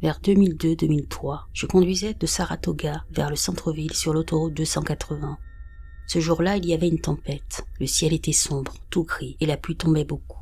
Vers 2002-2003, je conduisais de Saratoga vers le centre-ville sur l'autoroute 280. Ce jour-là, il y avait une tempête. Le ciel était sombre, tout gris, et la pluie tombait beaucoup.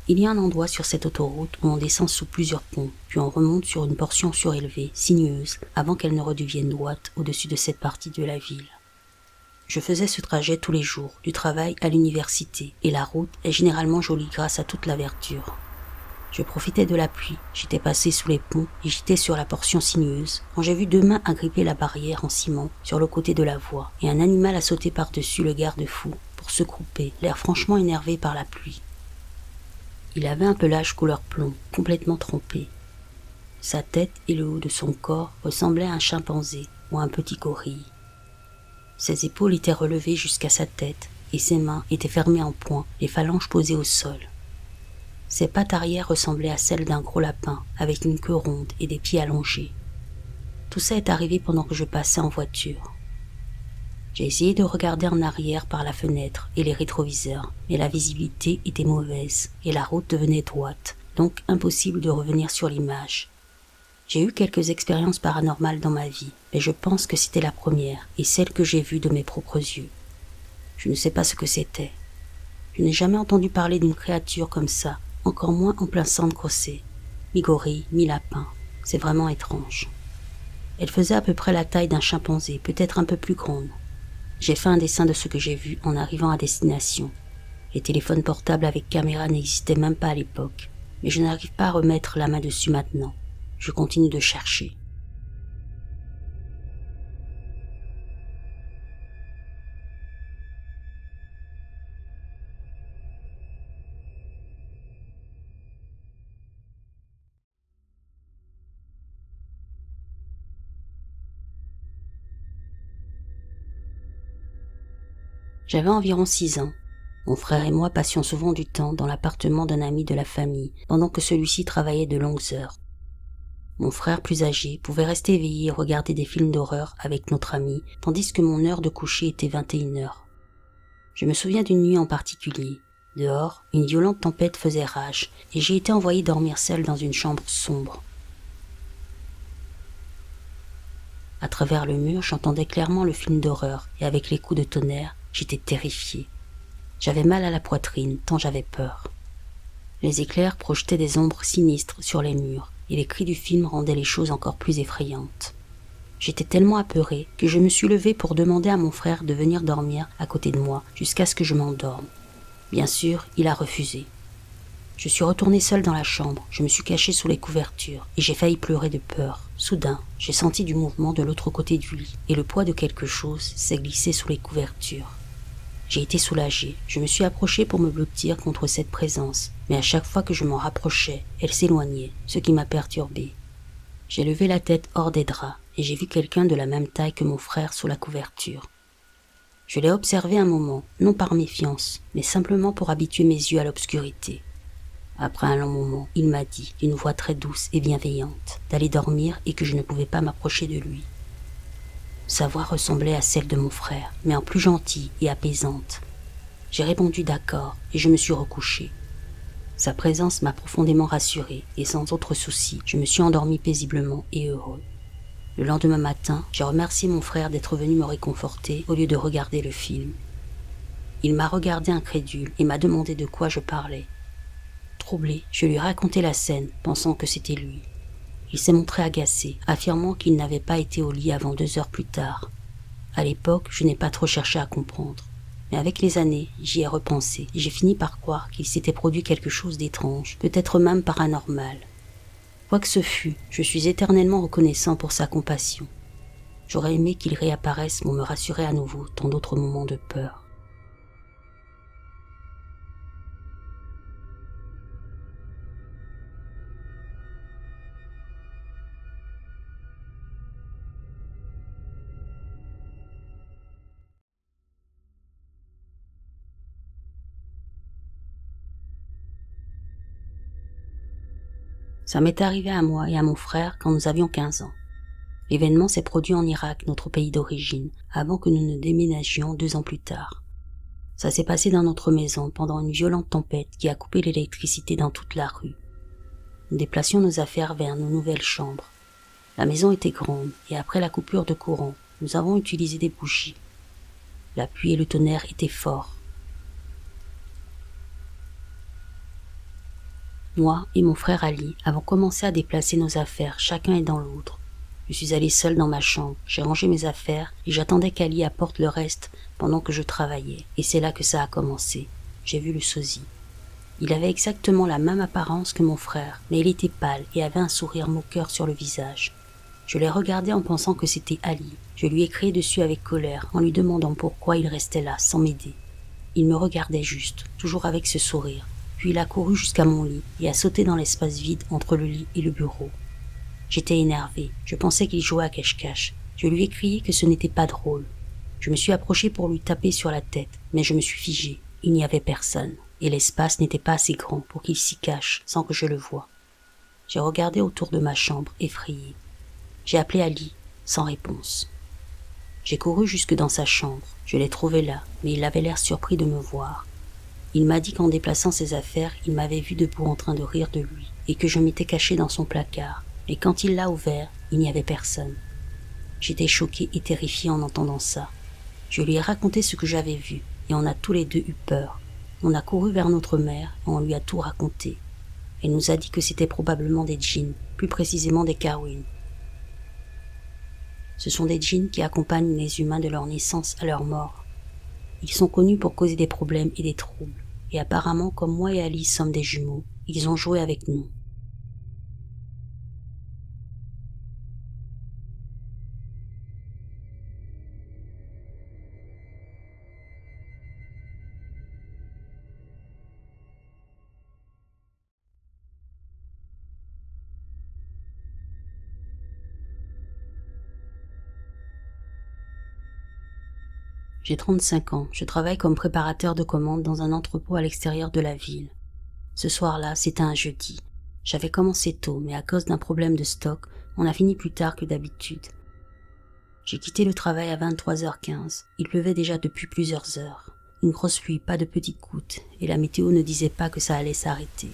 Il y a un endroit sur cette autoroute où on descend sous plusieurs ponts, puis on remonte sur une portion surélevée, sinueuse, avant qu'elle ne redevienne droite au-dessus de cette partie de la ville. Je faisais ce trajet tous les jours, du travail à l'université, et la route est généralement jolie grâce à toute la verdure. Je profitais de la pluie, j'étais passé sous les ponts et j'étais sur la portion sinueuse quand j'ai vu deux mains agripper la barrière en ciment sur le côté de la voie et un animal a sauté par-dessus le garde-fou pour se couper, l'air franchement énervé par la pluie. Il avait un pelage couleur plomb, complètement trempé. Sa tête et le haut de son corps ressemblaient à un chimpanzé ou à un petit gorille. Ses épaules étaient relevées jusqu'à sa tête et ses mains étaient fermées en poing, les phalanges posées au sol. Ses pattes arrière ressemblaient à celles d'un gros lapin, avec une queue ronde et des pieds allongés. Tout ça est arrivé pendant que je passais en voiture. J'ai essayé de regarder en arrière par la fenêtre et les rétroviseurs, mais la visibilité était mauvaise et la route devenait droite, donc impossible de revenir sur l'image. J'ai eu quelques expériences paranormales dans ma vie, mais je pense que c'était la première et celle que j'ai vue de mes propres yeux. Je ne sais pas ce que c'était. Je n'ai jamais entendu parler d'une créature comme ça, encore moins en plein centre Cossé. Mi-gorille, mi-lapin. C'est vraiment étrange. Elle faisait à peu près la taille d'un chimpanzé, peut-être un peu plus grande. J'ai fait un dessin de ce que j'ai vu en arrivant à destination. Les téléphones portables avec caméra n'existaient même pas à l'époque, mais je n'arrive pas à remettre la main dessus maintenant. Je continue de chercher. J'avais environ 6 ans. Mon frère et moi passions souvent du temps dans l'appartement d'un ami de la famille, pendant que celui-ci travaillait de longues heures. Mon frère plus âgé pouvait rester éveillé et regarder des films d'horreur avec notre ami, tandis que mon heure de coucher était 21h. Je me souviens d'une nuit en particulier. Dehors, une violente tempête faisait rage, et j'ai été envoyé dormir seul dans une chambre sombre. À travers le mur, j'entendais clairement le film d'horreur, et avec les coups de tonnerre, j'étais terrifié. J'avais mal à la poitrine, tant j'avais peur. Les éclairs projetaient des ombres sinistres sur les murs, et les cris du film rendaient les choses encore plus effrayantes. J'étais tellement apeuré que je me suis levé pour demander à mon frère de venir dormir à côté de moi jusqu'à ce que je m'endorme. Bien sûr, il a refusé. Je suis retourné seul dans la chambre, je me suis caché sous les couvertures et j'ai failli pleurer de peur. Soudain, j'ai senti du mouvement de l'autre côté du lit et le poids de quelque chose s'est glissé sous les couvertures. J'ai été soulagé, je me suis approché pour me blottir contre cette présence, mais à chaque fois que je m'en rapprochais, elle s'éloignait, ce qui m'a perturbé. J'ai levé la tête hors des draps et j'ai vu quelqu'un de la même taille que mon frère sous la couverture. Je l'ai observé un moment, non par méfiance, mais simplement pour habituer mes yeux à l'obscurité. Après un long moment, il m'a dit, d'une voix très douce et bienveillante, d'aller dormir et que je ne pouvais pas m'approcher de lui. Sa voix ressemblait à celle de mon frère, mais en plus gentille et apaisante. J'ai répondu d'accord et je me suis recouché. Sa présence m'a profondément rassuré et sans autre souci, je me suis endormi paisiblement et heureux. Le lendemain matin, j'ai remercié mon frère d'être venu me réconforter au lieu de regarder le film. Il m'a regardé incrédule et m'a demandé de quoi je parlais. Troublé, je lui ai raconté la scène, pensant que c'était lui. Il s'est montré agacé, affirmant qu'il n'avait pas été au lit avant 2 heures plus tard. À l'époque, je n'ai pas trop cherché à comprendre. Mais avec les années, j'y ai repensé et j'ai fini par croire qu'il s'était produit quelque chose d'étrange, peut-être même paranormal. Quoi que ce fût, je suis éternellement reconnaissant pour sa compassion. J'aurais aimé qu'il réapparaisse pour me rassurer à nouveau dans d'autres moments de peur. Ça m'est arrivé à moi et à mon frère quand nous avions 15 ans. L'événement s'est produit en Irak, notre pays d'origine, avant que nous ne déménagions 2 ans plus tard. Ça s'est passé dans notre maison pendant une violente tempête qui a coupé l'électricité dans toute la rue. nous déplacions nos affaires vers nos nouvelles chambres. La maison était grande, et après la coupure de courant, nous avons utilisé des bougies. La pluie et le tonnerre étaient forts. Moi et mon frère Ali avons commencé à déplacer nos affaires, chacun est dans l'autre. Je suis allée seule dans ma chambre, j'ai rangé mes affaires et j'attendais qu'Ali apporte le reste pendant que je travaillais. Et c'est là que ça a commencé. J'ai vu le sosie. Il avait exactement la même apparence que mon frère, mais il était pâle et avait un sourire moqueur sur le visage. Je l'ai regardé en pensant que c'était Ali. Je lui ai crié dessus avec colère en lui demandant pourquoi il restait là, sans m'aider. Il me regardait juste, toujours avec ce sourire. Puis il a couru jusqu'à mon lit et a sauté dans l'espace vide entre le lit et le bureau. J'étais énervée, je pensais qu'il jouait à cache-cache. Je lui ai crié que ce n'était pas drôle. Je me suis approchée pour lui taper sur la tête, mais je me suis figée. Il n'y avait personne, et l'espace n'était pas assez grand pour qu'il s'y cache sans que je le voie. J'ai regardé autour de ma chambre, effrayée. J'ai appelé Ali, sans réponse. J'ai couru jusque dans sa chambre. Je l'ai trouvé là, mais il avait l'air surpris de me voir. Il m'a dit qu'en déplaçant ses affaires, il m'avait vu debout en train de rire de lui, et que je m'étais cachée dans son placard. Et quand il l'a ouvert, il n'y avait personne. J'étais choquée et terrifiée en entendant ça. Je lui ai raconté ce que j'avais vu, et on a tous les deux eu peur. On a couru vers notre mère, et on lui a tout raconté. Elle nous a dit que c'était probablement des djinns, plus précisément des Carwin. Ce sont des djinns qui accompagnent les humains de leur naissance à leur mort. Ils sont connus pour causer des problèmes et des troubles, et apparemment, comme moi et Ali sommes des jumeaux, ils ont joué avec nous. J'ai 35 ans, je travaille comme préparateur de commandes dans un entrepôt à l'extérieur de la ville. Ce soir-là, c'était un jeudi. J'avais commencé tôt, mais à cause d'un problème de stock, on a fini plus tard que d'habitude. J'ai quitté le travail à 23h15. Il pleuvait déjà depuis plusieurs heures. Une grosse pluie, pas de petites gouttes, et la météo ne disait pas que ça allait s'arrêter.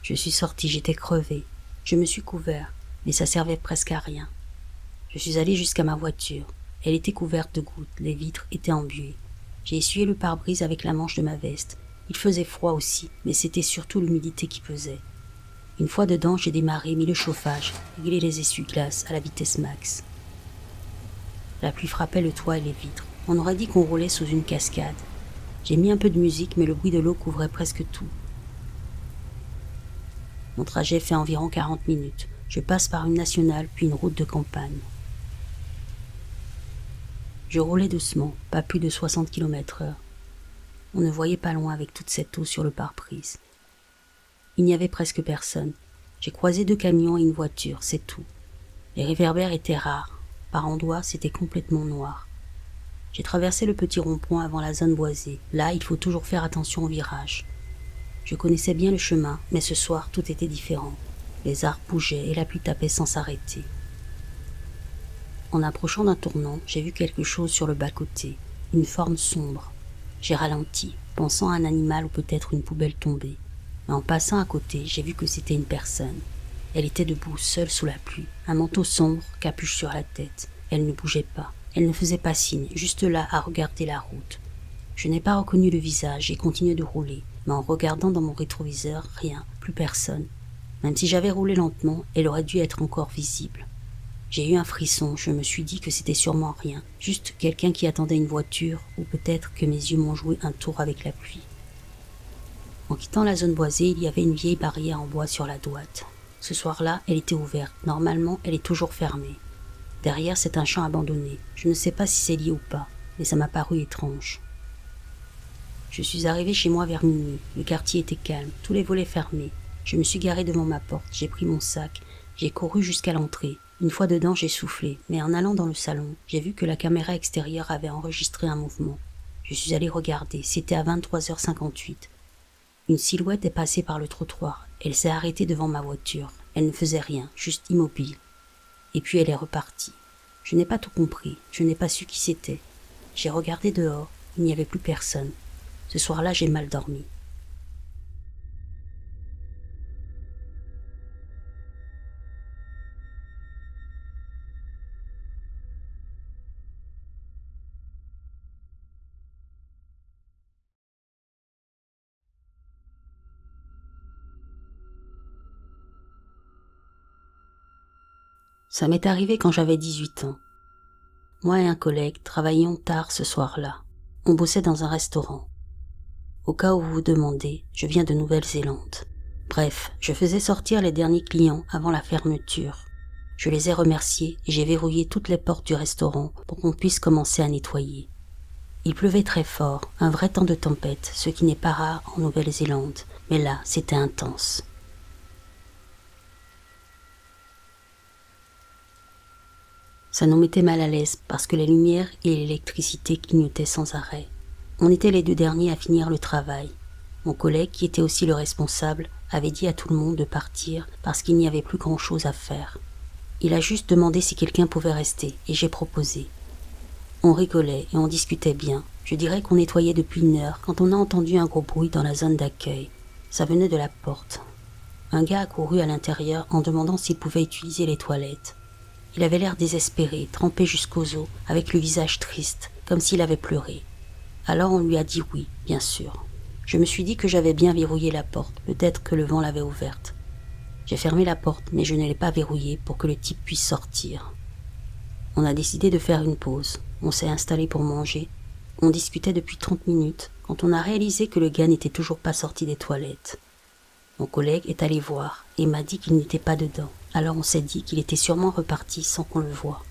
Je suis sortie, j'étais crevée. Je me suis couvert, mais ça servait presque à rien. Je suis allée jusqu'à ma voiture. Elle était couverte de gouttes, les vitres étaient embuées. J'ai essuyé le pare-brise avec la manche de ma veste. Il faisait froid aussi, mais c'était surtout l'humidité qui pesait. Une fois dedans, j'ai démarré, mis le chauffage, réglé les essuie-glaces à la vitesse max. La pluie frappait le toit et les vitres. On aurait dit qu'on roulait sous une cascade. J'ai mis un peu de musique, mais le bruit de l'eau couvrait presque tout. Mon trajet fait environ 40 minutes. Je passe par une nationale, puis une route de campagne. Je roulais doucement, pas plus de 60 km/h. On ne voyait pas loin avec toute cette eau sur le pare-brise. Il n'y avait presque personne. J'ai croisé 2 camions et une voiture, c'est tout. Les réverbères étaient rares. Par endroits, c'était complètement noir. J'ai traversé le petit rond-point avant la zone boisée. Là, il faut toujours faire attention aux virages. Je connaissais bien le chemin, mais ce soir, tout était différent. Les arbres bougeaient et la pluie tapait sans s'arrêter. En approchant d'un tournant, j'ai vu quelque chose sur le bas-côté, une forme sombre. J'ai ralenti, pensant à un animal ou peut-être une poubelle tombée. Mais en passant à côté, j'ai vu que c'était une personne. Elle était debout, seule sous la pluie, un manteau sombre, capuche sur la tête. Elle ne bougeait pas, elle ne faisait pas signe, juste là à regarder la route. Je n'ai pas reconnu le visage et continué de rouler, mais en regardant dans mon rétroviseur, rien, plus personne. Même si j'avais roulé lentement, elle aurait dû être encore visible. J'ai eu un frisson, je me suis dit que c'était sûrement rien, juste quelqu'un qui attendait une voiture, ou peut-être que mes yeux m'ont joué un tour avec la pluie. En quittant la zone boisée, il y avait une vieille barrière en bois sur la droite. Ce soir-là, elle était ouverte, normalement elle est toujours fermée. Derrière, c'est un champ abandonné, je ne sais pas si c'est lié ou pas, mais ça m'a paru étrange. Je suis arrivé chez moi vers minuit, le quartier était calme, tous les volets fermés. Je me suis garé devant ma porte, j'ai pris mon sac, j'ai couru jusqu'à l'entrée. Une fois dedans, j'ai soufflé, mais en allant dans le salon, j'ai vu que la caméra extérieure avait enregistré un mouvement. Je suis allé regarder, c'était à 23h58. Une silhouette est passée par le trottoir, elle s'est arrêtée devant ma voiture. Elle ne faisait rien, juste immobile. Et puis elle est repartie. Je n'ai pas tout compris, je n'ai pas su qui c'était. J'ai regardé dehors, il n'y avait plus personne. Ce soir-là, j'ai mal dormi. Ça m'est arrivé quand j'avais 18 ans. Moi et un collègue travaillions tard ce soir-là. On bossait dans un restaurant. Au cas où vous vous demandez, je viens de Nouvelle-Zélande. Bref, je faisais sortir les derniers clients avant la fermeture. Je les ai remerciés et j'ai verrouillé toutes les portes du restaurant pour qu'on puisse commencer à nettoyer. Il pleuvait très fort, un vrai temps de tempête, ce qui n'est pas rare en Nouvelle-Zélande, mais là, c'était intense. Ça nous mettait mal à l'aise parce que les lumières et l'électricité clignotaient sans arrêt. On était les deux derniers à finir le travail. Mon collègue, qui était aussi le responsable, avait dit à tout le monde de partir parce qu'il n'y avait plus grand-chose à faire. Il a juste demandé si quelqu'un pouvait rester et j'ai proposé. On rigolait et on discutait bien. Je dirais qu'on nettoyait depuis 1 heure quand on a entendu un gros bruit dans la zone d'accueil. Ça venait de la porte. Un gars a couru à l'intérieur en demandant s'il pouvait utiliser les toilettes. Il avait l'air désespéré, trempé jusqu'aux os, avec le visage triste, comme s'il avait pleuré. Alors on lui a dit oui, bien sûr. Je me suis dit que j'avais bien verrouillé la porte, peut-être que le vent l'avait ouverte. J'ai fermé la porte, mais je ne l'ai pas verrouillée pour que le type puisse sortir. On a décidé de faire une pause. On s'est installé pour manger. On discutait depuis 30 minutes, quand on a réalisé que le gars n'était toujours pas sorti des toilettes. Mon collègue est allé voir et m'a dit qu'il n'était pas dedans. Alors on s'est dit qu'il était sûrement reparti sans qu'on le voie.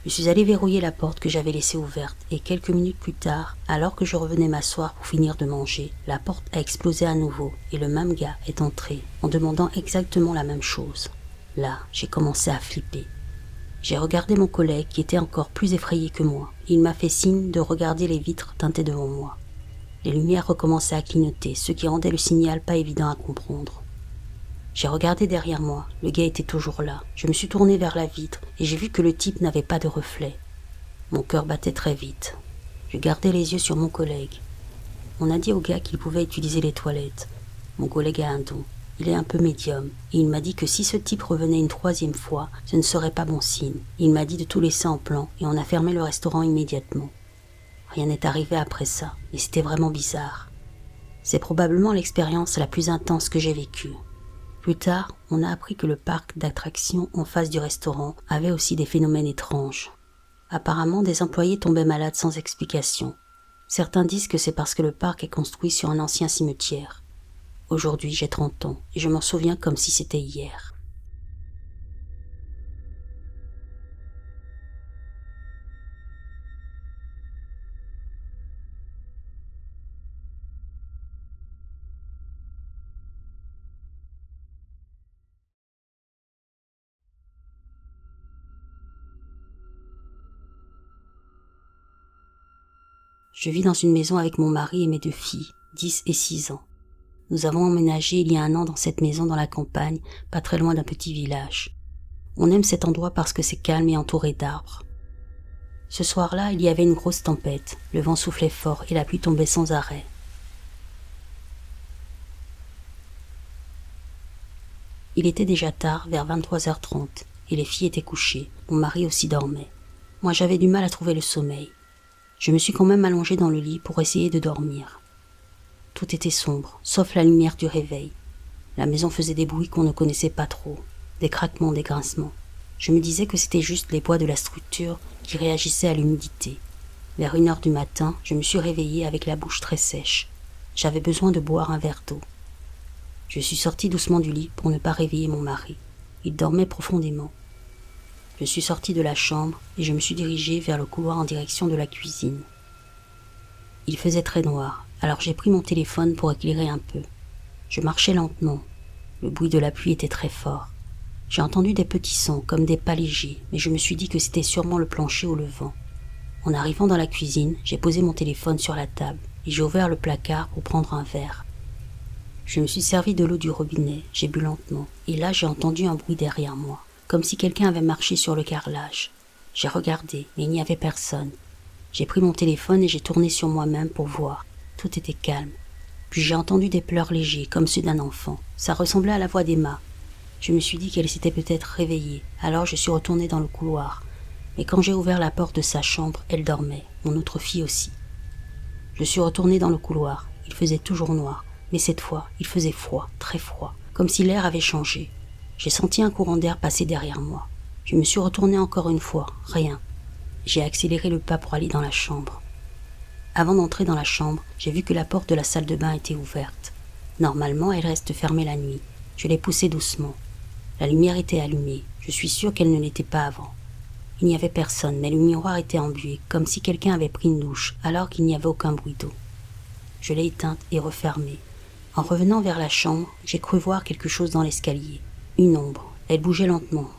Je suis allé verrouiller la porte que j'avais laissée ouverte et quelques minutes plus tard, alors que je revenais m'asseoir pour finir de manger, la porte a explosé à nouveau et le même gars est entré en demandant exactement la même chose. Là, j'ai commencé à flipper. J'ai regardé mon collègue qui était encore plus effrayé que moi. Il m'a fait signe de regarder les vitres teintées devant moi. Les lumières recommençaient à clignoter, ce qui rendait le signal pas évident à comprendre. J'ai regardé derrière moi, le gars était toujours là. Je me suis tourné vers la vitre et j'ai vu que le type n'avait pas de reflet. Mon cœur battait très vite. Je gardais les yeux sur mon collègue. On a dit au gars qu'il pouvait utiliser les toilettes. Mon collègue a un don. Il est un peu médium et il m'a dit que si ce type revenait une 3e fois, ce ne serait pas bon signe. Il m'a dit de tout laisser en plan et on a fermé le restaurant immédiatement. Rien n'est arrivé après ça, mais c'était vraiment bizarre. C'est probablement l'expérience la plus intense que j'ai vécue. Plus tard, on a appris que le parc d'attractions en face du restaurant avait aussi des phénomènes étranges. Apparemment, des employés tombaient malades sans explication. Certains disent que c'est parce que le parc est construit sur un ancien cimetière. Aujourd'hui, j'ai 30 ans et je m'en souviens comme si c'était hier. Je vis dans une maison avec mon mari et mes 2 filles, 10 et 6 ans. Nous avons emménagé il y a 1 an dans cette maison dans la campagne, pas très loin d'un petit village. On aime cet endroit parce que c'est calme et entouré d'arbres. Ce soir-là, il y avait une grosse tempête, le vent soufflait fort et la pluie tombait sans arrêt. Il était déjà tard, vers 23h30, et les filles étaient couchées, mon mari aussi dormait. Moi j'avais du mal à trouver le sommeil. Je me suis quand même allongée dans le lit pour essayer de dormir. Tout était sombre, sauf la lumière du réveil. La maison faisait des bruits qu'on ne connaissait pas trop, des craquements, des grincements. Je me disais que c'était juste les bois de la structure qui réagissaient à l'humidité. Vers 1h du matin, je me suis réveillée avec la bouche très sèche. J'avais besoin de boire un verre d'eau. Je suis sortie doucement du lit pour ne pas réveiller mon mari. Il dormait profondément. Je suis sortie de la chambre et je me suis dirigée vers le couloir en direction de la cuisine. Il faisait très noir, alors j'ai pris mon téléphone pour éclairer un peu. Je marchais lentement. Le bruit de la pluie était très fort. J'ai entendu des petits sons comme des pas légers, mais je me suis dit que c'était sûrement le plancher ou le vent. En arrivant dans la cuisine, j'ai posé mon téléphone sur la table et j'ai ouvert le placard pour prendre un verre. Je me suis servi de l'eau du robinet, j'ai bu lentement, et là j'ai entendu un bruit derrière moi, comme si quelqu'un avait marché sur le carrelage. J'ai regardé, mais il n'y avait personne. J'ai pris mon téléphone et j'ai tourné sur moi-même pour voir. Tout était calme. Puis j'ai entendu des pleurs légers, comme ceux d'un enfant. Ça ressemblait à la voix d'Emma. Je me suis dit qu'elle s'était peut-être réveillée, alors je suis retournée dans le couloir. Mais quand j'ai ouvert la porte de sa chambre, elle dormait, mon autre fille aussi. Je suis retournée dans le couloir. Il faisait toujours noir, mais cette fois, il faisait froid, très froid, comme si l'air avait changé. J'ai senti un courant d'air passer derrière moi. Je me suis retournée encore une fois, rien. J'ai accéléré le pas pour aller dans la chambre. Avant d'entrer dans la chambre, j'ai vu que la porte de la salle de bain était ouverte. Normalement, elle reste fermée la nuit. Je l'ai poussée doucement. La lumière était allumée. Je suis sûre qu'elle ne l'était pas avant. Il n'y avait personne, mais le miroir était embué, comme si quelqu'un avait pris une douche, alors qu'il n'y avait aucun bruit d'eau. Je l'ai éteinte et refermée. En revenant vers la chambre, j'ai cru voir quelque chose dans l'escalier. Une ombre. Elle bougeait lentement.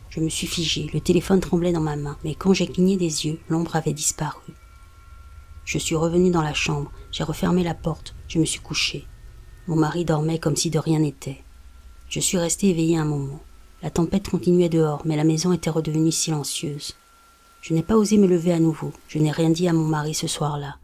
Je me suis figée, le téléphone tremblait dans ma main, mais quand j'ai cligné des yeux, l'ombre avait disparu. Je suis revenue dans la chambre, j'ai refermé la porte, je me suis couchée. Mon mari dormait comme si de rien n'était. Je suis restée éveillée un moment. La tempête continuait dehors, mais la maison était redevenue silencieuse. Je n'ai pas osé me lever à nouveau, je n'ai rien dit à mon mari ce soir-là.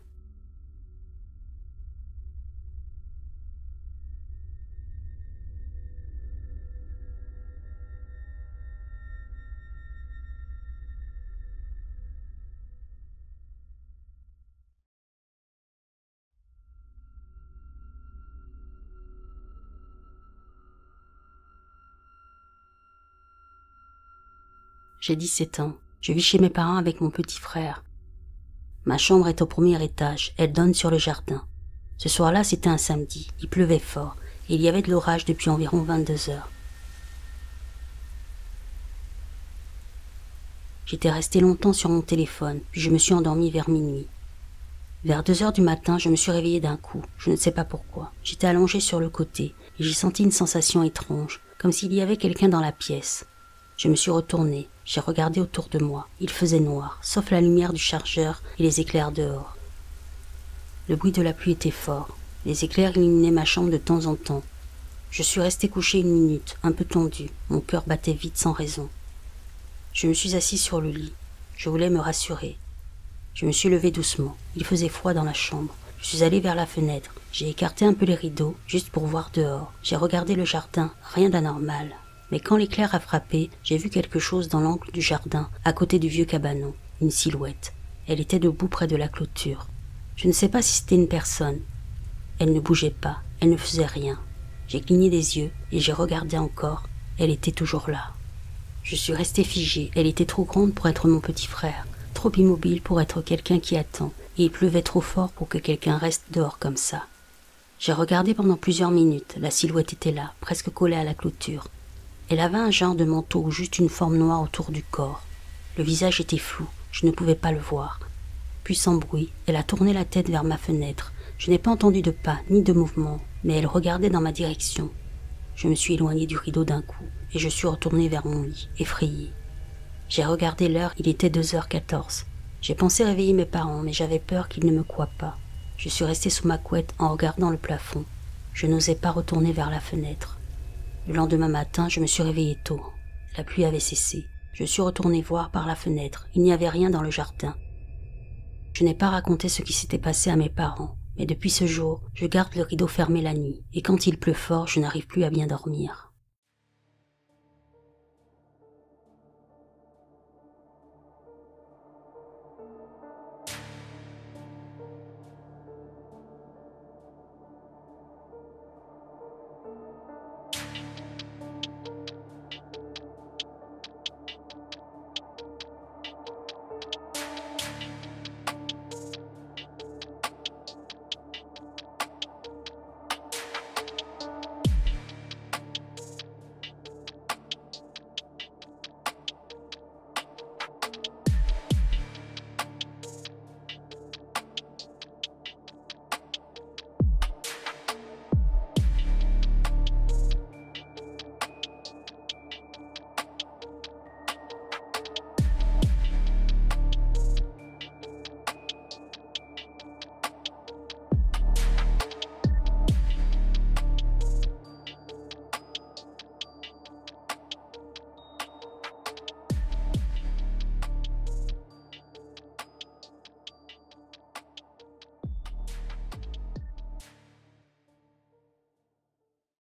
J'ai 17 ans. Je vis chez mes parents avec mon petit frère. Ma chambre est au premier étage. Elle donne sur le jardin. Ce soir-là, c'était un samedi. Il pleuvait fort. Et il y avait de l'orage depuis environ 22 heures. J'étais restée longtemps sur mon téléphone, puis je me suis endormie vers minuit. Vers 2 heures du matin, je me suis réveillée d'un coup. Je ne sais pas pourquoi. J'étais allongée sur le côté, et j'ai senti une sensation étrange, comme s'il y avait quelqu'un dans la pièce. Je me suis retournée, j'ai regardé autour de moi. Il faisait noir, sauf la lumière du chargeur et les éclairs dehors. Le bruit de la pluie était fort. Les éclairs illuminaient ma chambre de temps en temps. Je suis restée couchée 1 minute, un peu tendue. Mon cœur battait vite sans raison. Je me suis assise sur le lit. Je voulais me rassurer. Je me suis levée doucement. Il faisait froid dans la chambre. Je suis allée vers la fenêtre. J'ai écarté un peu les rideaux, juste pour voir dehors. J'ai regardé le jardin, rien d'anormal. Mais quand l'éclair a frappé, j'ai vu quelque chose dans l'angle du jardin, à côté du vieux cabanon, une silhouette. Elle était debout près de la clôture. Je ne sais pas si c'était une personne. Elle ne bougeait pas, elle ne faisait rien. J'ai cligné des yeux et j'ai regardé encore. Elle était toujours là. Je suis restée figée. Elle était trop grande pour être mon petit frère, trop immobile pour être quelqu'un qui attend, et il pleuvait trop fort pour que quelqu'un reste dehors comme ça. J'ai regardé pendant plusieurs minutes. La silhouette était là, presque collée à la clôture. Elle avait un genre de manteau ou juste une forme noire autour du corps. Le visage était flou, je ne pouvais pas le voir. Puis sans bruit, elle a tourné la tête vers ma fenêtre. Je n'ai pas entendu de pas, ni de mouvement, mais elle regardait dans ma direction. Je me suis éloignée du rideau d'un coup, et je suis retournée vers mon lit, effrayée. J'ai regardé l'heure, il était 2h14. J'ai pensé réveiller mes parents, mais j'avais peur qu'ils ne me croient pas. Je suis restée sous ma couette en regardant le plafond. Je n'osais pas retourner vers la fenêtre. Le lendemain matin, je me suis réveillée tôt. La pluie avait cessé. Je suis retournée voir par la fenêtre. Il n'y avait rien dans le jardin. Je n'ai pas raconté ce qui s'était passé à mes parents, mais depuis ce jour, je garde le rideau fermé la nuit, et quand il pleut fort, je n'arrive plus à bien dormir.